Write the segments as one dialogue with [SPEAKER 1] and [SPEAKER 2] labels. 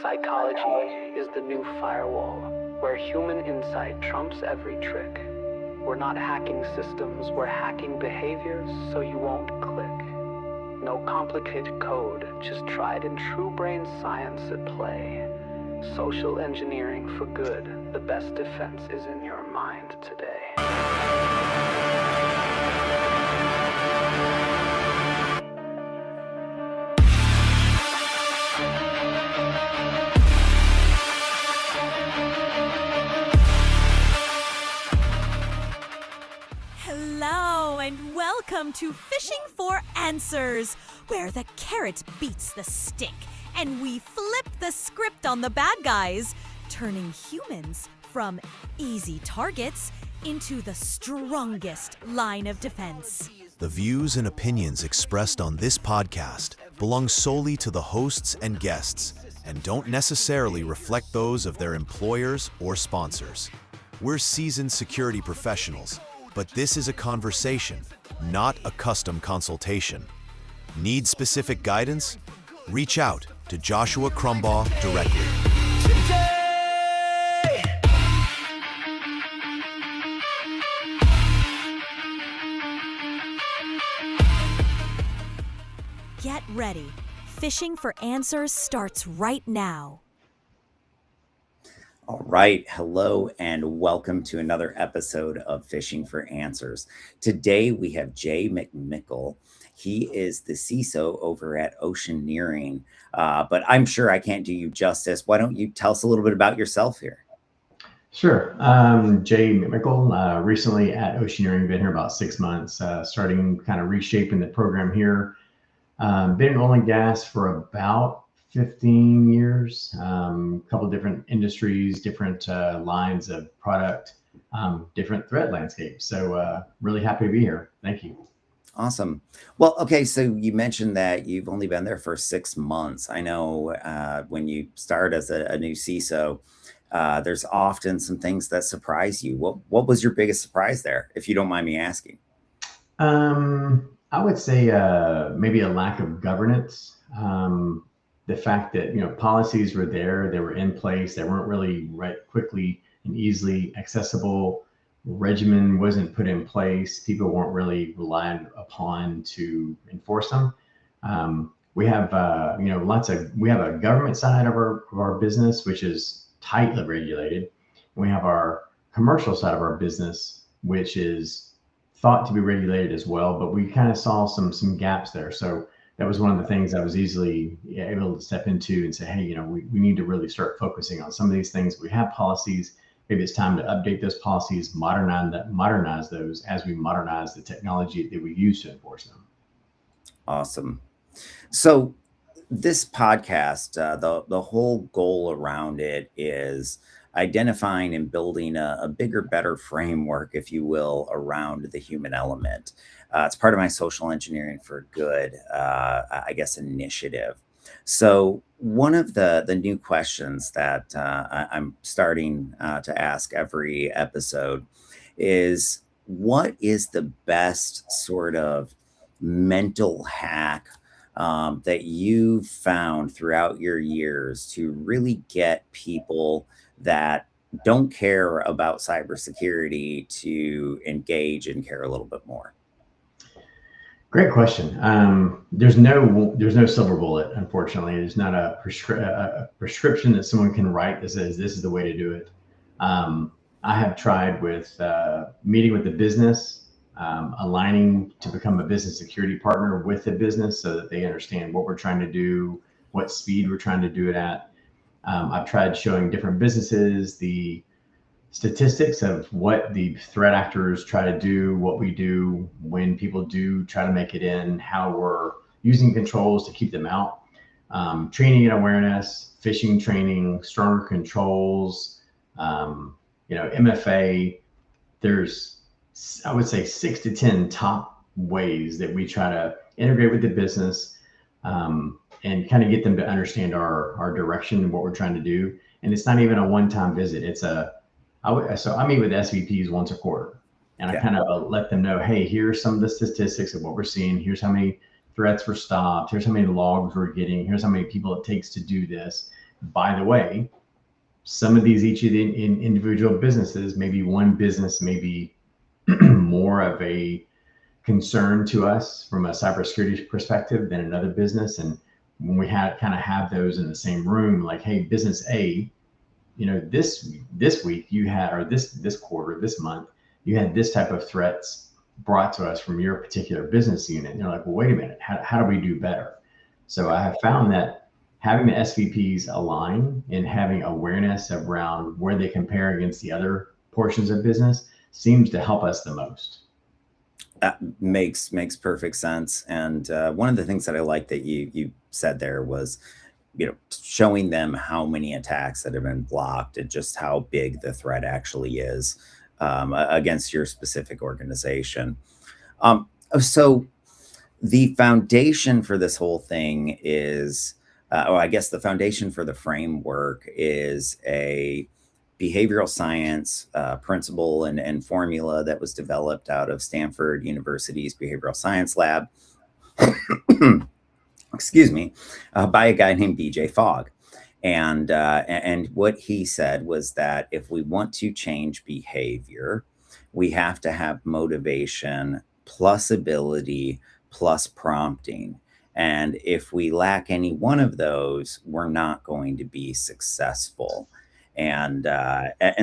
[SPEAKER 1] Psychology is the new firewall, where human insight trumps every trick. We're not hacking systems, we're hacking behaviors so you won't click. No complicated code, just tried and true brain science at play. Social engineering for good, the best defense is in your mind today.
[SPEAKER 2] Hello and welcome to Fishing for Answers, where the carrot beats the stick and we flip the script on the bad guys, turning humans from easy targets into the strongest line of defense.
[SPEAKER 3] The views and opinions expressed on this podcast belong solely to the hosts and guests and don't necessarily reflect those of their employers or sponsors. We're seasoned security professionals, but this is a conversation, not a custom consultation. Need specific guidance? Reach out to Joshua Crumbaugh directly.
[SPEAKER 2] Get ready. Fishing for Answers starts right now.
[SPEAKER 4] All right. Hello and welcome to another episode of Fishing for Answers. Today we have Jay McKickle. He is the CISO over at Oceaneering, but I'm sure I can't do you justice. Why don't you tell us a little bit about yourself here?
[SPEAKER 5] Sure. Jay McKickle, recently at Oceaneering, been here about 6 months, starting kind of reshaping the program here. Been in oil and gas for about 15 years, a couple of different industries, different lines of product, different threat landscapes. So really happy to be here. Thank you.
[SPEAKER 4] Awesome. Well, okay. So you mentioned that you've only been there for 6 months. I know when you start as a new CISO, there's often some things that surprise you. What was your biggest surprise there, if you don't mind me asking?
[SPEAKER 5] I would say maybe a lack of governance. The fact that, policies were there, they were in place, they weren't really quickly and easily accessible. Regimen wasn't put in place. People weren't really relied upon to enforce them. We have, we have a government side of our business, which is tightly regulated. We have our commercial side of our business, which is thought to be regulated as well, but we kind of saw some gaps there. So that was one of the things I was easily able to step into and say, hey, we need to really start focusing on some of these things. We have policies. Maybe it's time to update those policies, modernize those as we modernize the technology that we use to enforce them.
[SPEAKER 4] Awesome. So this podcast, the whole goal around it is identifying and building a bigger, better framework, if you will, around the human element. It's part of my social engineering for good, initiative. So one of the new questions that I'm starting to ask every episode is, what is the best sort of mental hack that you've found throughout your years to really get people that don't care about cybersecurity to engage and care a little bit more?
[SPEAKER 5] Great question. There's no silver bullet, unfortunately. There's not a prescription that someone can write that says this is the way to do it. I have tried with meeting with the business, aligning to become a business security partner with the business so that they understand what we're trying to do, what speed we're trying to do it at. I've tried showing different businesses the statistics of what the threat actors try to do, what we do when people do try to make it in, how we're using controls to keep them out, training and awareness, phishing training, stronger controls, MFA. There's, I would say, 6 to 10 top ways that we try to integrate with the business and kind of get them to understand our direction and what we're trying to do. And it's not even a one-time visit. So I meet with SVPs once a quarter, and I kind of let them know, hey, here's some of the statistics of what we're seeing. Here's how many threats were stopped. Here's how many logs we're getting. Here's how many people it takes to do this. by the way, some of these, each of the individual businesses, maybe one business may be more of a concern to us from a cybersecurity perspective than another business. And when we have those in the same room, like, hey, business A, this week you had, or this quarter, this month, you had this type of threats brought to us from your particular business unit. And you're like, well, wait a minute, how do we do better? So I have found that having the SVPs align and having awareness around where they compare against the other portions of business seems to help us the most.
[SPEAKER 4] That makes perfect sense. And one of the things that I like that you said there was, showing them how many attacks that have been blocked and just how big the threat actually is against your specific organization. So the foundation for this whole thing is, or I guess the foundation for the framework is a behavioral science principle and formula that was developed out of Stanford University's behavioral science lab, excuse me, by a guy named BJ Fogg. And what he said was that if we want to change behavior, we have to have motivation plus ability plus prompting. And if we lack any one of those, we're not going to be successful. And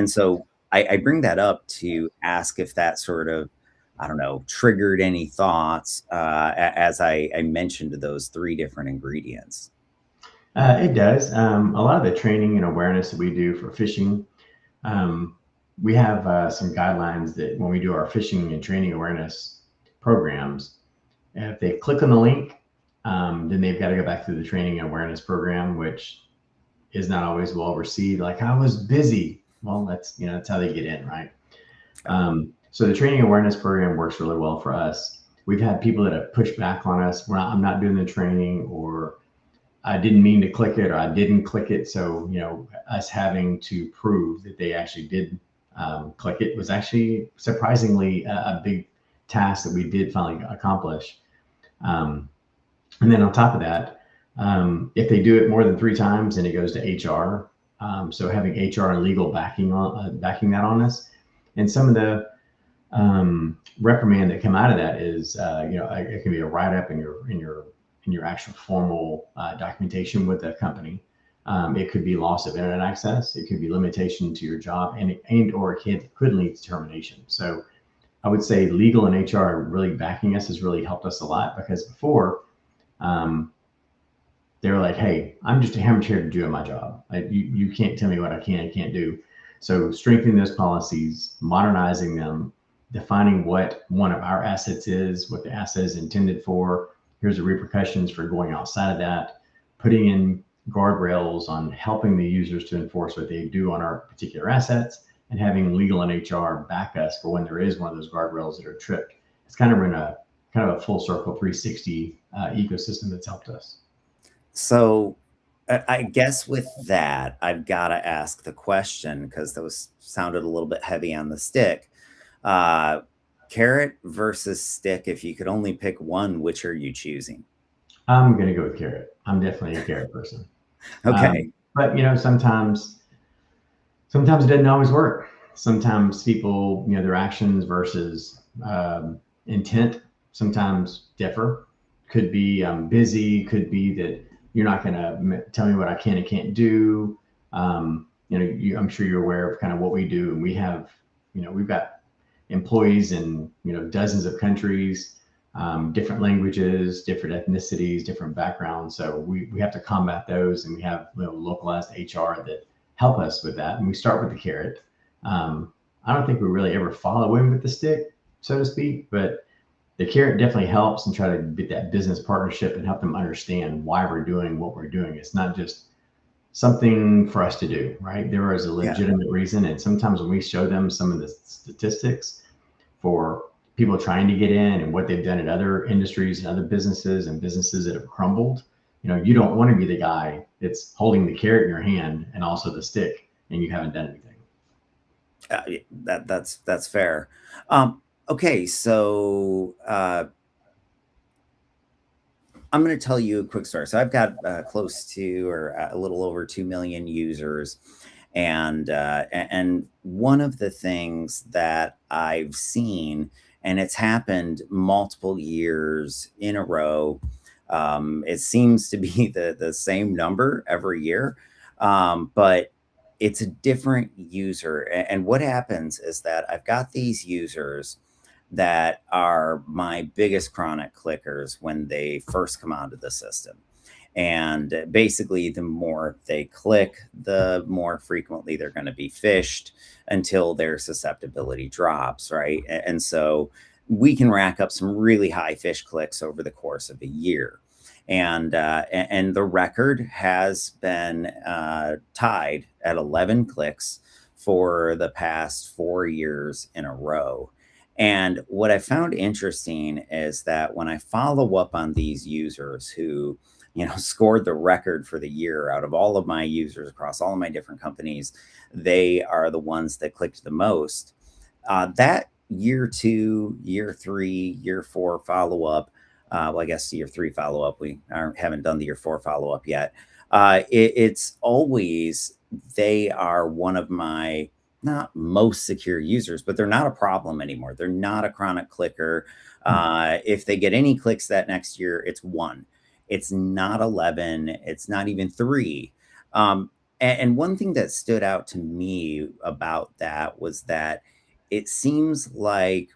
[SPEAKER 4] so I bring that up to ask if that sort of, I don't know, triggered any thoughts as I mentioned those three different ingredients.
[SPEAKER 5] It does. A lot of the training and awareness that we do for phishing, we have some guidelines that when we do our phishing and training awareness programs, if they click on the link, then they've got to go back through the training and awareness program, which is not always well received. Like, I was busy. Well, that's how they get in, right? So the training awareness program works really well for us. We've had people that have pushed back on us. I'm not doing the training, or I didn't mean to click it, or I didn't click it. So, us having to prove that they actually did click it was actually surprisingly a big task that we did finally accomplish. And then on top of that, if they do it more than 3 times, then it goes to HR. So having HR and legal backing that on us, and some of the reprimand that come out of that is, it can be a write-up in your actual formal documentation with the company. It could be loss of internet access. It could be limitation to your job, and or it could lead to termination. So I would say legal and HR really backing us has really helped us a lot, because before they were like, hey, I'm just here to do my job. You can't tell me what I can and can't do. So strengthening those policies, modernizing them, defining what one of our assets is, what the asset is intended for. Here's the repercussions for going outside of that, putting in guardrails on helping the users to enforce what they do on our particular assets, and having legal and HR back us for when there is one of those guardrails that are tripped. It's kind of in a full circle 360 ecosystem that's helped us.
[SPEAKER 4] So I guess with that, I've got to ask the question, because those sounded a little bit heavy on the stick. Carrot versus stick. If you could only pick one, which are you choosing?
[SPEAKER 5] I'm going to go with carrot. I'm definitely a carrot person.
[SPEAKER 4] Okay.
[SPEAKER 5] But sometimes it doesn't always work. Sometimes people, their actions versus intent sometimes differ. Could be I'm busy. Could be that you're not going to tell me what I can and can't do. I'm sure you're aware of kind of what we do, and we have, we've got employees in dozens of countries, different languages, different ethnicities, different backgrounds. So we have to combat those, and we have localized HR that help us with that. And we start with the carrot. I don't think we really ever follow in with the stick, so to speak, but the carrot definitely helps and try to get that business partnership and help them understand why we're doing what we're doing. It's not just something for us to do, right? There is a legitimate reason. And sometimes when we show them some of the statistics for people trying to get in and what they've done in other industries and other businesses and businesses that have crumbled, you don't want to be the guy that's holding the carrot in your hand and also the stick, and you haven't done anything.
[SPEAKER 4] That's fair. Okay, so I'm going to tell you a quick story. So I've got close to or a little over 2 million users. And one of the things that I've seen, and it's happened multiple years in a row, it seems to be the same number every year, but it's a different user. And what happens is that I've got these users that are my biggest chronic clickers when they first come onto the system. And basically, the more they click, the more frequently they're going to be phished until their susceptibility drops, right? And so we can rack up some really high phish clicks over the course of a year. And the record has been tied at 11 clicks for the past 4 years in a row. And what I found interesting is that when I follow up on these users who, scored the record for the year out of all of my users across all of my different companies, they are the ones that clicked the most. That year 2, year 3, year 4 follow up, well, I guess year 3 follow up, we haven't done the year 4 follow up yet. It's always, they are one of my not most secure users, but they're not a problem anymore. They're not a chronic clicker. If they get any clicks that next year, it's 1. It's not 11. It's not even 3. And one thing that stood out to me about that was that it seems like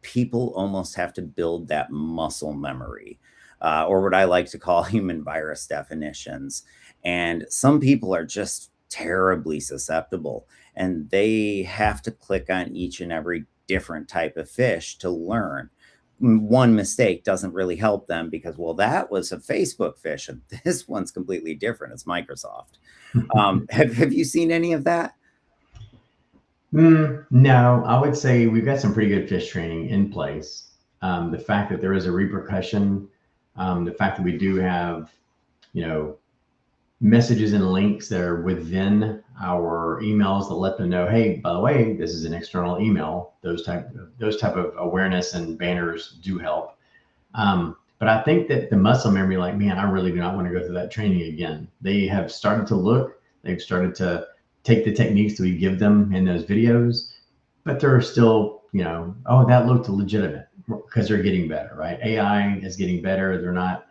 [SPEAKER 4] people almost have to build that muscle memory, or what I like to call human virus definitions. And some people are just terribly susceptible, and they have to click on each and every different type of phish to learn. One mistake doesn't really help them because, well, that was a Facebook phish, and this one's completely different. It's Microsoft. Have you seen any of that?
[SPEAKER 5] No, I would say we've got some pretty good phish training in place. The fact that there is a repercussion, the fact that we do have, messages and links that are within our emails that let them know, hey, by the way, this is an external email. Those type of awareness and banners do help. But I think that the muscle memory, like, man, I really do not want to go through that training again. They have started to look, they've started to take the techniques that we give them in those videos, but they're still, oh, that looked legitimate because they're getting better, right? AI is getting better. They're not,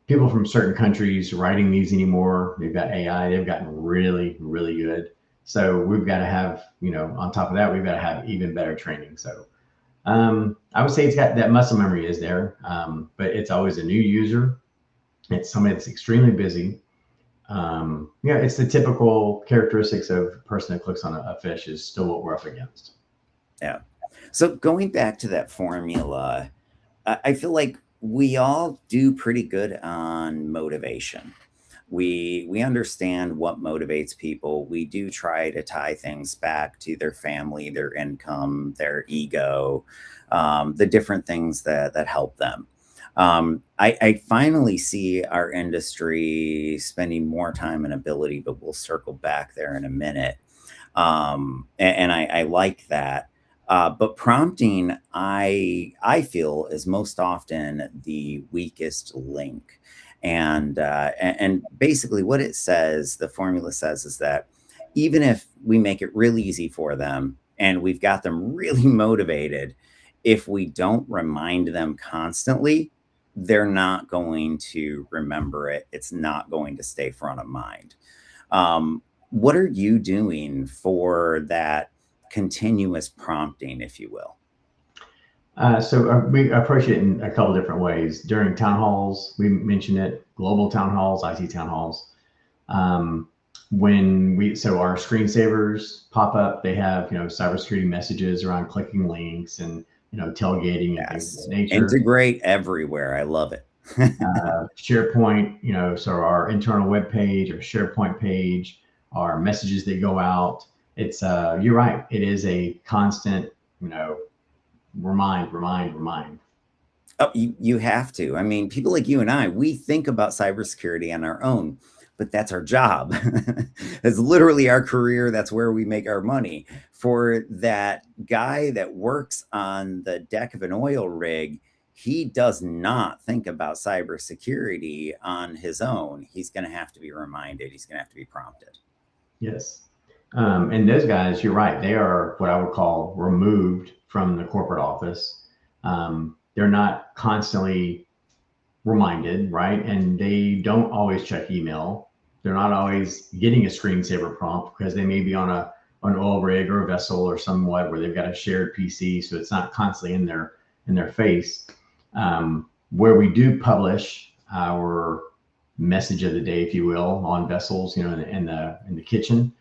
[SPEAKER 5] people from certain countries writing these anymore. They've got AI. They've gotten really, really good. So we've got to have, on top of that, we've got to have even better training. So I would say it's got that muscle memory is there, but it's always a new user. It's somebody that's extremely busy. It's the typical characteristics of a person that clicks on a phish is still what we're up against.
[SPEAKER 4] Yeah. So going back to that formula, I feel like we all do pretty good on motivation. We understand what motivates people. We do try to tie things back to their family, their income, their ego, the different things that help them. I finally see our industry spending more time and ability, but we'll circle back there in a minute. And I like that. But prompting, I feel, is most often the weakest link. And basically what it says, the formula says, is that even if we make it really easy for them and we've got them really motivated, if we don't remind them constantly, they're not going to remember it. It's not going to stay front of mind. What are you doing for that continuous prompting, if you will?
[SPEAKER 5] So we approach it in a couple different ways. During town halls, we mention it, global town halls, IT town halls. So our screensavers pop up, they have, cybersecurity messages around clicking links and, tailgating and things of that nature.
[SPEAKER 4] Integrate everywhere. I love it.
[SPEAKER 5] SharePoint, so our internal web page or SharePoint page, our messages that go out. It's you're right. It is a constant, remind.
[SPEAKER 4] Oh, you have to. I mean, people like you and I, we think about cybersecurity on our own, but that's our job. That's literally our career. That's where we make our money. For that guy that works on the deck of an oil rig, he does not think about cybersecurity on his own. He's going to have to be reminded. He's going to have to be prompted.
[SPEAKER 5] Yes. And those guys, you're right. They are what I would call removed from the corporate office. They're not constantly reminded, right? And they don't always check email. They're not always getting a screensaver prompt because they may be on an oil rig or a vessel or somewhat where they've got a shared PC, so it's not constantly in their face. Where we do publish our message of the day, if you will, on vessels, in the kitchen,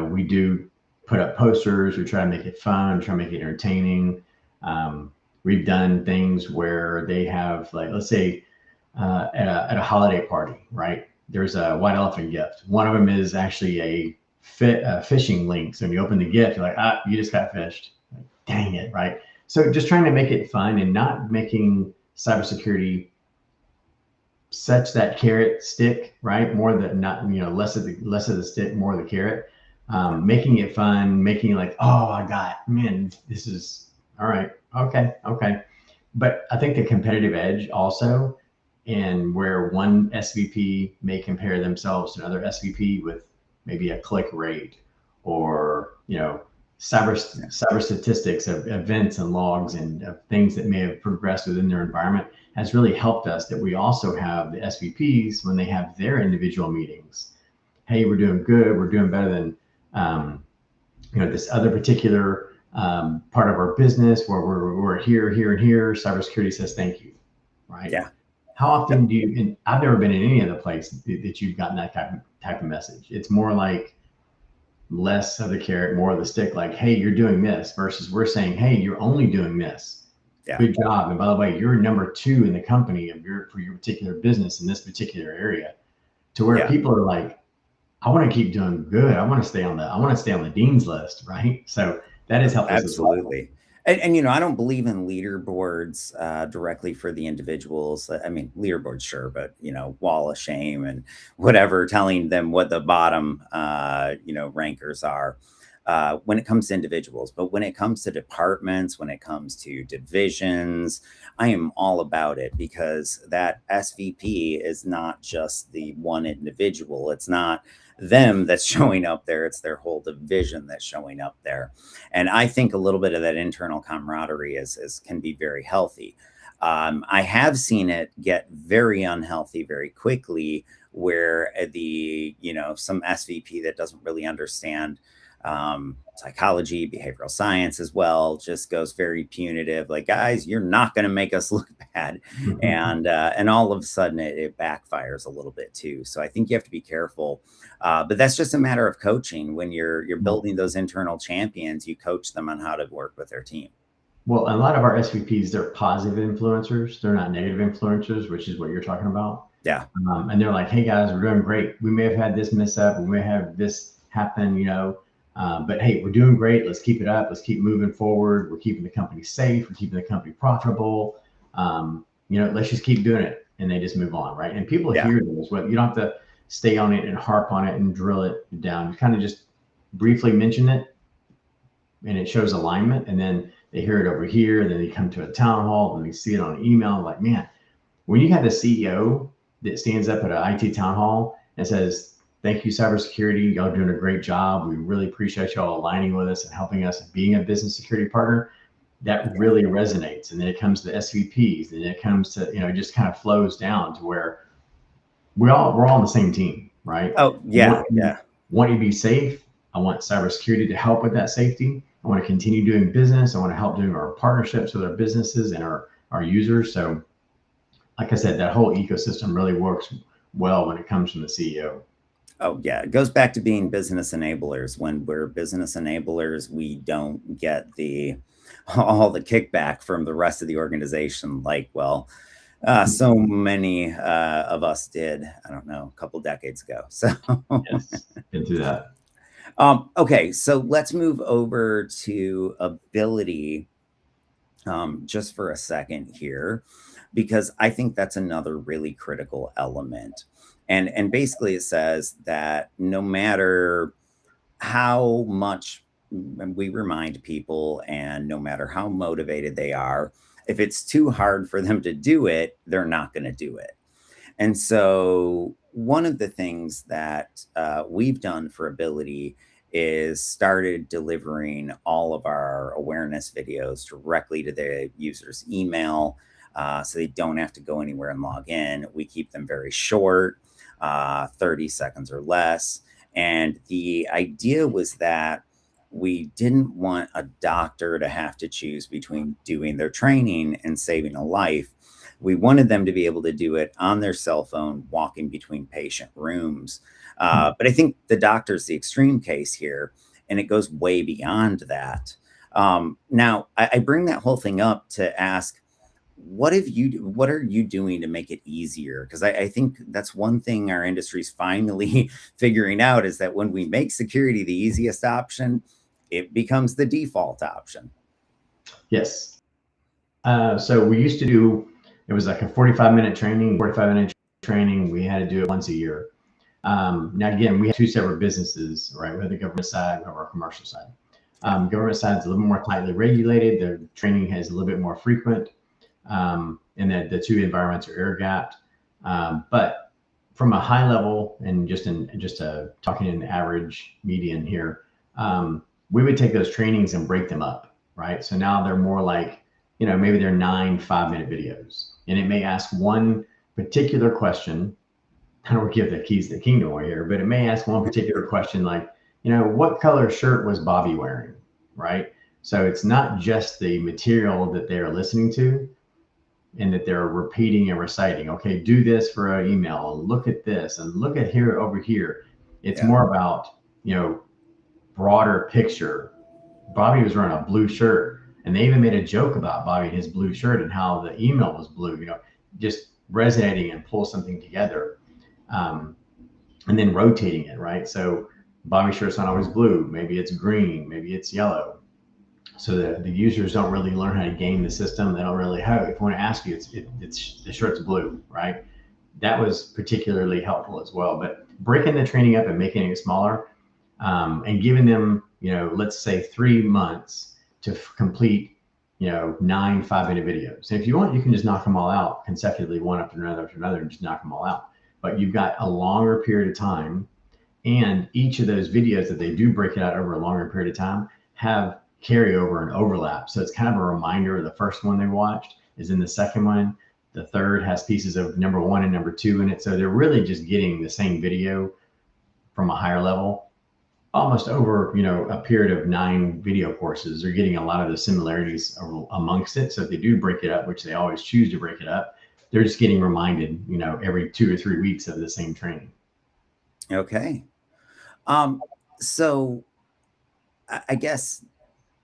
[SPEAKER 5] we do put up posters. We try to make it fun, try to make it entertaining. We've done things where they have, like, let's say at a holiday party, right? There's a white elephant gift. One of them is actually a phishing link. So when you open the gift, you're like, you just got phished. Like, dang it, right? So just trying to make it fun and not making cybersecurity such that carrot stick, right? More than not, less of the stick, more of the carrot. Making it fun, making it like, this is all right. Okay. But I think the competitive edge also, and where one SVP may compare themselves to another SVP with maybe a click rate or, cyber statistics of events and logs and of things that may have progressed within their environment, has really helped us that we also have the SVPs when they have their individual meetings. Hey, we're doing good. We're doing better than, this other particular part of our business where we're here, and here. Cybersecurity says thank you, right?
[SPEAKER 4] Yeah.
[SPEAKER 5] How often do you? And I've never been in any other place that you've gotten that type of message. It's more like less of the carrot, more of the stick. Like, hey, you're doing this, versus we're saying, hey, you're only doing this.
[SPEAKER 4] Yeah.
[SPEAKER 5] Good job. And by the way, you're number 2 in the company for your particular business in this particular area. To where people are like, I want to keep doing good. I want to stay on the dean's list, right? So that has helped us.
[SPEAKER 4] Absolutely. And I don't believe in leaderboards directly for the individuals. I mean, leaderboards, sure, but wall of shame and whatever, telling them what the bottom rankers are when it comes to individuals. But when it comes to departments, when it comes to divisions, I am all about it, because that SVP is not just the one individual. It's not them that's showing up there. It's their whole division that's showing up there. And I think a little bit of that internal camaraderie can be very healthy. I have seen it get very unhealthy very quickly, where some SVP that doesn't really understand psychology, behavioral science as well, just goes very punitive, like, guys, you're not going to make us look bad. And all of a sudden it backfires a little bit too. So I think you have to be careful. But that's just a matter of coaching. When you're building those internal champions, you coach them on how to work with their team.
[SPEAKER 5] Well, a lot of our SVPs, they're positive influencers. They're not negative influencers, which is what you're talking about.
[SPEAKER 4] Yeah.
[SPEAKER 5] And they're like, hey guys, we're doing great. We may have had this mess up. We may have this happen, but hey, we're doing great. Let's keep it up. Let's keep moving forward. We're keeping the company safe. We're keeping the company profitable. Let's just keep doing it. And they just move on, right? And people hear those. Well, you don't have to stay on it and harp on it and drill it down. You kind of just briefly mention it, and it shows alignment. And then they hear it over here. And then they come to a town hall and they see it on an email. Like, man, when you have the CEO that stands up at an IT town hall and says, thank you, cybersecurity. Y'all doing a great job. We really appreciate y'all aligning with us and helping us and being a business security partner. That really resonates. And then it comes to the SVPs, and it comes to, it just kind of flows down to where we're all on the same team, right?
[SPEAKER 4] Oh, yeah.
[SPEAKER 5] Want you to be safe. I want cybersecurity to help with that safety. I want to continue doing business. I want to help doing our partnerships with our businesses and our users. So like I said, that whole ecosystem really works well when it comes from the CEO.
[SPEAKER 4] Oh, yeah. It goes back to being business enablers. When we're business enablers, we don't get all the kickback from the rest of the organization. Like, so many of us did, I don't know, a couple decades ago. So
[SPEAKER 5] yes, into that.
[SPEAKER 4] Okay, so let's move over to ability just for a second here, because I think that's another really critical element. And basically it says that no matter how much we remind people and no matter how motivated they are, If it's too hard for them to do it, they're not going to do it. And so one of the things that we've done for Ability is started delivering all of our awareness videos directly to the user's email, so they don't have to go anywhere and log in. We keep them very short, 30 seconds or less. And the idea was that we didn't want a doctor to have to choose between doing their training and saving a life. We wanted them to be able to do it on their cell phone, walking between patient rooms. But I think the doctor's the extreme case here, and it goes way beyond that. Now, I bring that whole thing up to ask, what are you doing to make it easier? Because I think that's one thing our industry's finally figuring out, is that when we make security the easiest option, it becomes the default option.
[SPEAKER 5] Yes. So we used to do, it was like a 45-minute training. We had to do it once a year. Now, again, we have two separate businesses, right? We have the government side, we have our commercial side. Government side is a little more tightly regulated. The training is a little bit more frequent. And that the two environments are air gapped. But from a high level, and talking in average median here, we would take those trainings and break them up, right? So now they're more like, maybe they're 9 5-minute videos, and it may ask one particular question. I don't give the keys to the kingdom away here, but it may ask one particular question like, what color shirt was Bobby wearing, right? So it's not just the material that they're listening to and that they're repeating and reciting. Okay, do this for an email, look at this, and look at here over here. It's more about, broader picture. Bobby was wearing a blue shirt, and they even made a joke about Bobby and his blue shirt and how the email was blue, just resonating and pull something together. And then rotating it, right? So Bobby's shirt's not always blue. Maybe it's green, maybe it's yellow. So the users don't really learn how to game the system. They don't really have, if I want to ask you, it's the shirt's blue, right? That was particularly helpful as well. But breaking the training up and making it smaller, and giving them, let's say 3 months to complete, 9 5-minute videos. And if you want, you can just knock them all out consecutively, one after another, and just knock them all out. But you've got a longer period of time, and each of those videos that they do break it out over a longer period of time have carryover and overlap. So it's kind of a reminder of the first one they watched is in the second one. The third has pieces of number 1 and number 2 in it. So they're really just getting the same video from a higher level, almost over, a period of 9 video courses. They're getting a lot of the similarities amongst it. So if they do break it up, which they always choose to break it up, they're just getting reminded, every 2 or 3 weeks of the same training.
[SPEAKER 4] Okay. So I guess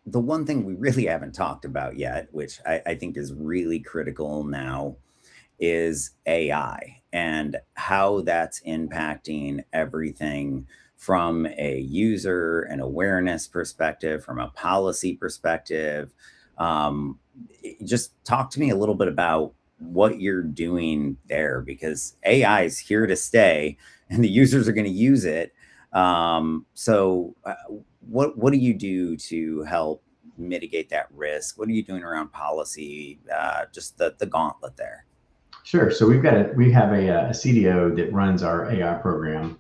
[SPEAKER 4] the one thing we really haven't talked about yet, which I think is really critical now, is AI and how that's impacting everything from a user and awareness perspective, from a policy perspective. Just talk to me a little bit about what you're doing there, because AI is here to stay and the users are going to use it. So what do you do to help mitigate that risk? What are you doing around policy? Just the gauntlet there.
[SPEAKER 5] Sure. So we have a CDO that runs our AI program,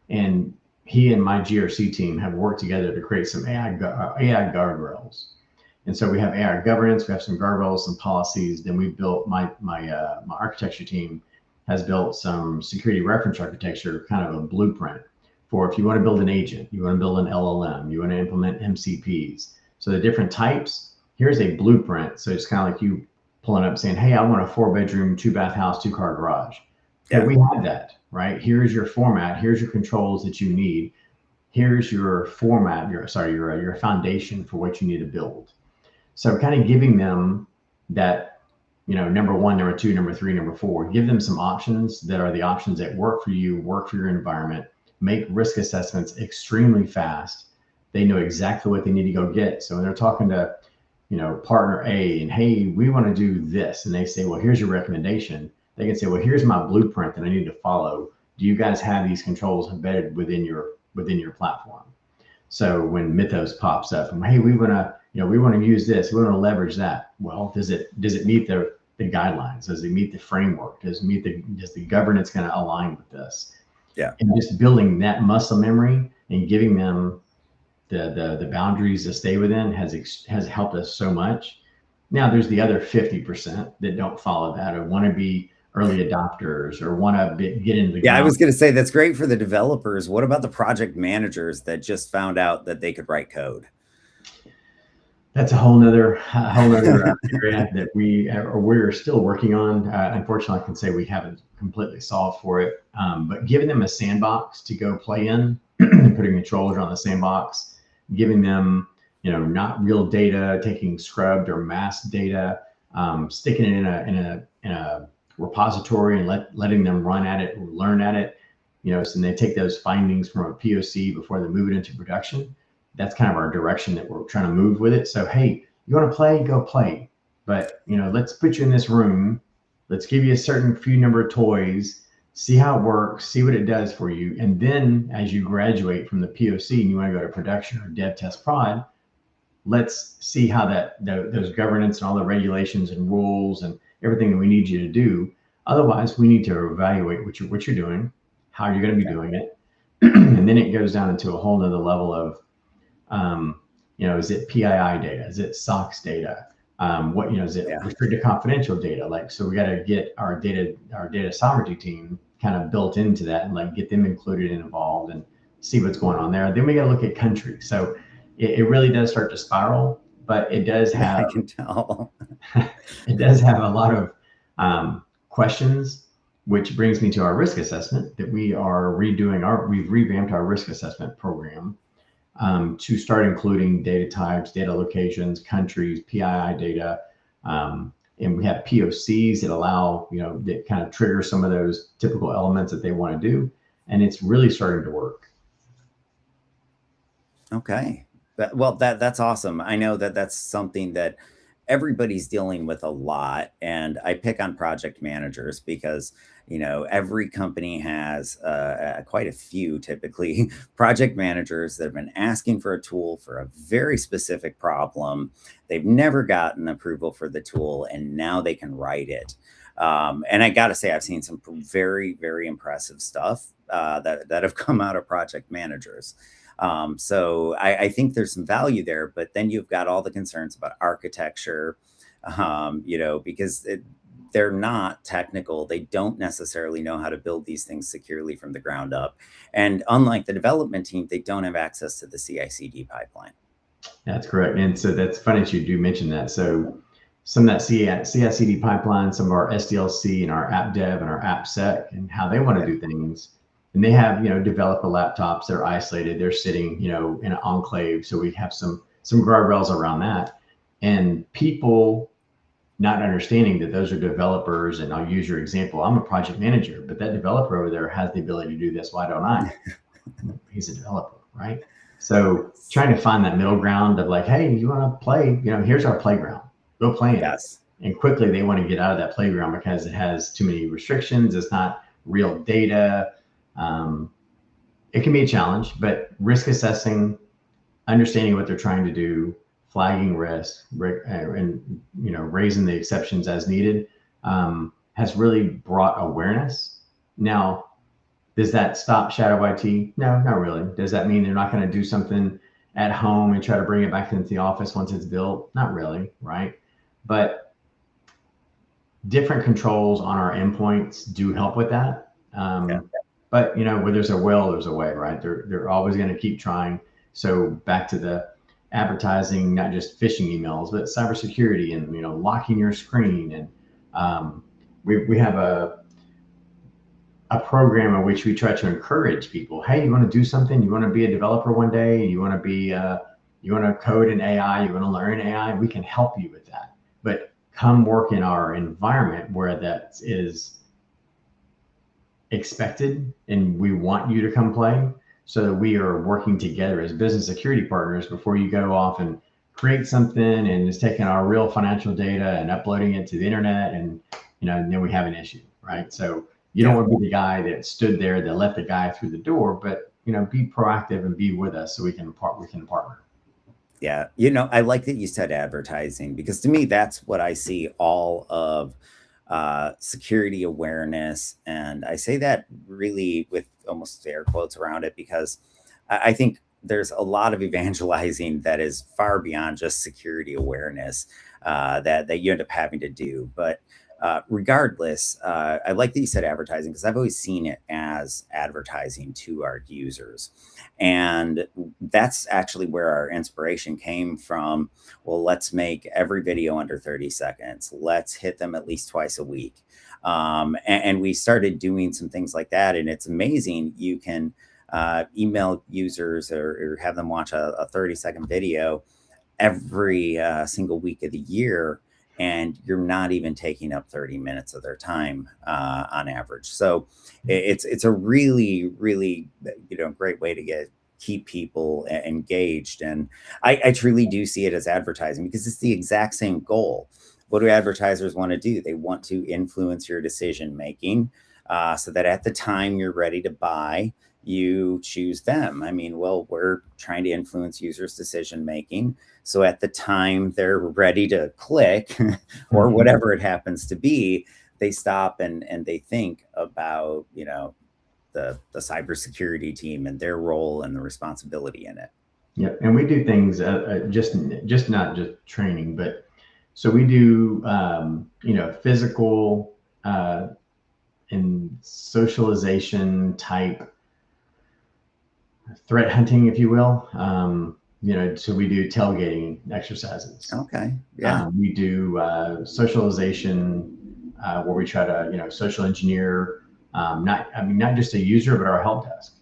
[SPEAKER 5] and he and my GRC team have worked together to create some AI guardrails. And so we have AI governance, we have some guardrails, some policies. Then we built my architecture team has built some security reference architecture, kind of a blueprint for if you want to build an agent, you want to build an LLM, you want to implement MCPs. So the different types, here's a blueprint. So it's kind of like you pulling up saying, hey, I want a 4-bedroom, 2-bath house, 2-car garage. Yeah. But we have that, right? Here's your format. Here's your controls that you need. Here's your format, your foundation for what you need to build. So kind of giving them that, number 1, number 2, number 3, number 4, give them some options that are the options that work for you, work for your environment, make risk assessments extremely fast. They know exactly what they need to go get. So when they're talking to, partner A and, hey, we want to do this. And they say, well, here's your recommendation. They can say, well, here's my blueprint that I need to follow. Do you guys have these controls embedded within your platform? So when Mythos pops up and, hey, we want to, we want to use this, we want to leverage that. Well, does it meet the guidelines? Does it meet the framework? Does the governance kind of align with this?
[SPEAKER 4] Yeah.
[SPEAKER 5] And just building that muscle memory and giving them the boundaries to stay within has helped us so much. Now there's the other 50% that don't follow that, or want to be early adopters, or want to get into the
[SPEAKER 4] ground. I was going to say that's great for the developers. What about the project managers that just found out that they could write code?
[SPEAKER 5] That's a whole nother area that we're still working on. Unfortunately, I can say we haven't completely solved for it, but giving them a sandbox to go play in, putting controllers on the sandbox, giving them, not real data, taking scrubbed or masked data, sticking it in a repository and letting them run at it, learn at it, so they take those findings from a POC before they move it into production. That's kind of our direction that we're trying to move with it. So, hey, you want to play, go play. But, let's put you in this room. Let's give you a certain few number of toys, see how it works, see what it does for you. And then as you graduate from the POC and you want to go to production or dev test prod, let's see how those governance and all the regulations and rules and everything that we need you to do. Otherwise, we need to evaluate what you're doing, how you're going to be doing it. And then it goes down into a whole nother level of, is it PII data? Is it SOX data? Is it restricted confidential data? So we got to get our data sovereignty team kind of built into that and get them included and involved and see what's going on there. Then we got to look at country. So it really does start to spiral, but it does have,
[SPEAKER 4] I can tell.
[SPEAKER 5] It does have a lot of questions, which brings me to our risk assessment that we are redoing. We've revamped our risk assessment program to start including data types, data locations, countries, PII data. And we have POCs that allow, that kind of trigger some of those typical elements that they want to do. And it's really starting to work.
[SPEAKER 4] Okay. That's awesome. I know that's something that everybody's dealing with a lot. And I pick on project managers because, every company has quite a few, typically, project managers that have been asking for a tool for a very specific problem. They've never gotten approval for the tool, and now they can write it. And I got to say, I've seen some very, very impressive stuff that have come out of project managers. So I think there's some value there, but then you've got all the concerns about architecture, because they're not technical. They don't necessarily know how to build these things securely from the ground up. And unlike the development team, they don't have access to the CI/CD pipeline.
[SPEAKER 5] That's correct. And so that's funny that you do mention that. So some of that CI/CD pipeline, some of our SDLC and our app dev and our app sec and how they want to do things. And they have, developer laptops, they're isolated, they're sitting, in an enclave. So we have some guardrails around that. And people not understanding that those are developers. And I'll use your example. I'm a project manager, but that developer over there has the ability to do this. Why don't I? He's a developer, right? So trying to find that middle ground of hey, you want to play, here's our playground, go play in it. And quickly they want to get out of that playground because it has too many restrictions. It's not real data. It can be a challenge, but risk assessing, understanding what they're trying to do, flagging risk, and raising the exceptions as needed, has really brought awareness. Now, does that stop shadow IT? No, not really. Does that mean they're not going to do something at home and try to bring it back into the office once it's built? Not really, right? But different controls on our endpoints do help with that. But where there's a will, there's a way, right? They're always going to keep trying. So back to the advertising, not just phishing emails, but cybersecurity and locking your screen. And we have a program in which we try to encourage people. Hey, you want to do something? You want to be a developer one day? You want to be you want to code in AI? You want to learn AI? We can help you with that. But come work in our environment where that is expected, and we want you to come play, so that we are working together as business security partners before you go off and create something and it's taking our real financial data and uploading it to the internet, and then we have an issue, right? So you don't want to be the guy that stood there that let the guy through the door, but be proactive and be with us so we can partner.
[SPEAKER 4] Yeah. I like that you said advertising, because to me, that's what I see all of security awareness. And I say that really with almost air quotes around it, because I think there's a lot of evangelizing that is far beyond just security awareness that you end up having to do. But regardless, I like that you said advertising, because I've always seen it as advertising to our users. And that's actually where our inspiration came from. Well, let's make every video under 30 seconds. Let's hit them at least twice a week. And we started doing some things like that. And it's amazing. You can email users or have them watch a 30-second video every single week of the year, and you're not even taking up 30 minutes of their time on average. So it's a really, really, great way to keep people engaged. And I truly do see it as advertising, because it's the exact same goal. What do advertisers want to do? They want to influence your decision making, so that at the time you're ready to buy, you choose them. I mean, well, we're trying to influence users' decision making. So at the time they're ready to click or whatever it happens to be, they stop and they think about, the cybersecurity team and their role and the responsibility in it.
[SPEAKER 5] Yep. And we do things just not just training, but so we do, physical and socialization type threat hunting, if you will. So we do tailgating exercises.
[SPEAKER 4] Okay. Yeah.
[SPEAKER 5] We do socialization where we try to, social engineer, not just a user, but our help desk.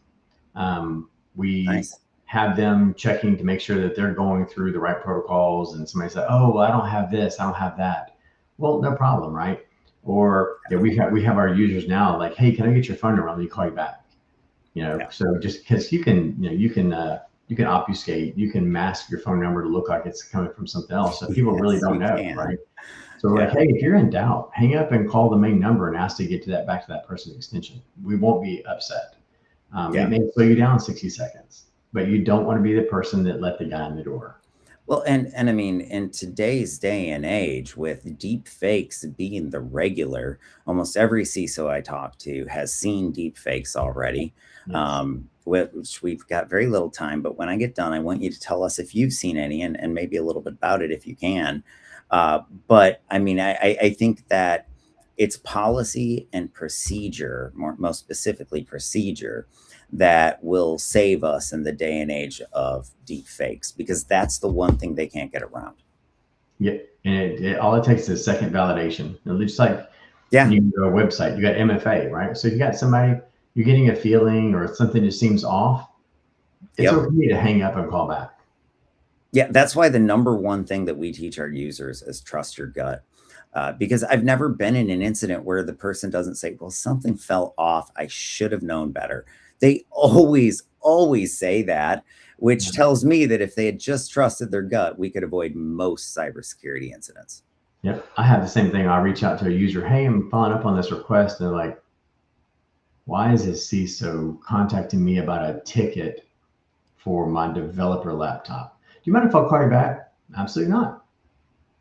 [SPEAKER 5] We
[SPEAKER 4] Nice.
[SPEAKER 5] have them checking to make sure that they're going through the right protocols, and somebody said, "Oh, well, I don't have this, I don't have that." Well, no problem, right? Or we have our users now like, "Hey, can I get your phone number? Let me call you back." So just because you can obfuscate, you can mask your phone number to look like it's coming from something else, so people really don't know, right? So we're like, hey, if you're in doubt, hang up and call the main number and ask to get back to that person's extension. We won't be upset. It may slow you down 60 seconds, but you don't want to be the person that let the guy in the door.
[SPEAKER 4] Well, and I mean, in today's day and age, with deep fakes being the regular, almost every CISO I talk to has seen deep fakes already.
[SPEAKER 5] Yes.
[SPEAKER 4] Which we've got very little time, but when I get done, I want you to tell us if you've seen any, and maybe a little bit about it if you can. But I mean, I think that it's policy and procedure, most specifically procedure, that will save us in the day and age of deep fakes, because that's the one thing they can't get around.
[SPEAKER 5] Yeah, and all it takes is second validation. Just like
[SPEAKER 4] Yeah.
[SPEAKER 5] you go to a website, you got MFA, right? So you got somebody, you're getting a feeling or something that seems off, it's okay to hang up and call back.
[SPEAKER 4] Yeah, that's why the number one thing that we teach our users is trust your gut. Because I've never been in an incident where the person doesn't say, well, something fell off, I should have known better. They always say that, which tells me that if they had just trusted their gut, we could avoid most cybersecurity incidents.
[SPEAKER 5] Yep. I have the same thing. I reach out to a user, hey, I'm following up on this request. And they're like, why is this CISO contacting me about a ticket for my developer laptop? Do you mind if I'll call you back? Absolutely not.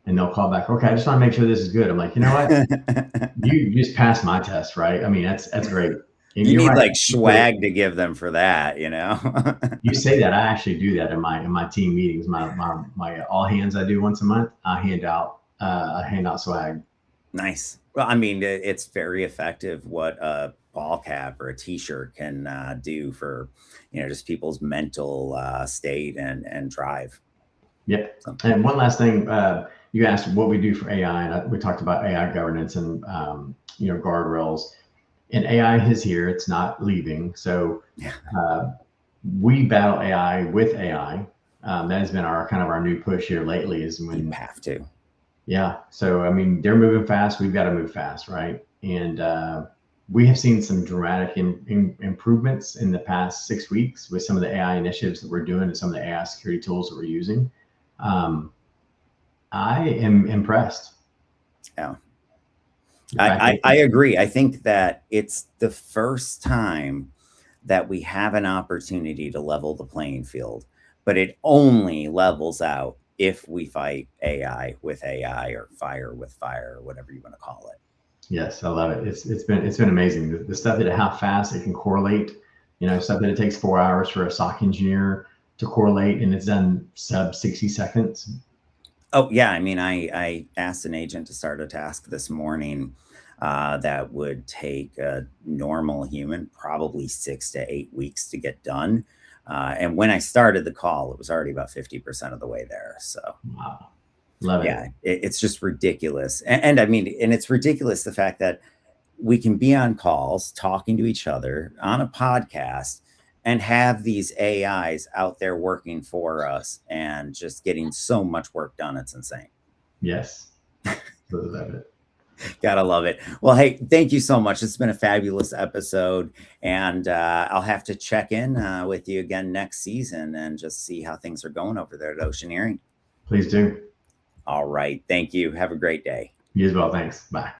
[SPEAKER 5] And they'll call back, okay, I just want to make sure this is good. I'm like, you know what? You just passed my test, right? I mean, that's great. And
[SPEAKER 4] you need right, like swag to give them for that,
[SPEAKER 5] You say that. I actually do that in my team meetings. My all hands I do once a month. I hand out swag.
[SPEAKER 4] Nice. Well, I mean, it's very effective what a ball cap or a t-shirt can do for, just people's mental state and drive.
[SPEAKER 5] Yep. And one last thing, you asked what we do for AI, and we talked about AI governance and guardrails. And AI is here; it's not leaving. So we battle AI with AI. That has been our new push here lately. Is when
[SPEAKER 4] you have to.
[SPEAKER 5] Yeah. So I mean, they're moving fast. We've got to move fast, right? And we have seen some dramatic improvements in the past 6 weeks with some of the AI initiatives that we're doing and some of the AI security tools that we're using. I am impressed.
[SPEAKER 4] Yeah. I agree. I think that it's the first time that we have an opportunity to level the playing field but it only levels out if we fight AI with AI or fire with fire, or whatever you want to call it.
[SPEAKER 5] Yes, I love it. It's been amazing. The stuff how fast it can correlate, stuff that it takes 4 hours for a SOC engineer to correlate, and it's done sub 60 seconds.
[SPEAKER 4] Oh yeah, I mean, I asked an agent to start a task this morning that would take a normal human probably 6 to 8 weeks to get done. And when I started the call, it was already about 50% of the way there. So
[SPEAKER 5] wow, love it.
[SPEAKER 4] Yeah, it's just ridiculous. And I mean, and it's ridiculous the fact that we can be on calls talking to each other on a podcast and have these AIs out there working for us and just getting so much work done. It's insane.
[SPEAKER 5] Yes. Love it.
[SPEAKER 4] Gotta love it. Well, hey, thank you so much. It's been a fabulous episode, and I'll have to check in with you again next season and just see how things are going over there at Oceaneering.
[SPEAKER 5] Please do.
[SPEAKER 4] All right. Thank you. Have a great day.
[SPEAKER 5] You as well. Thanks. Bye.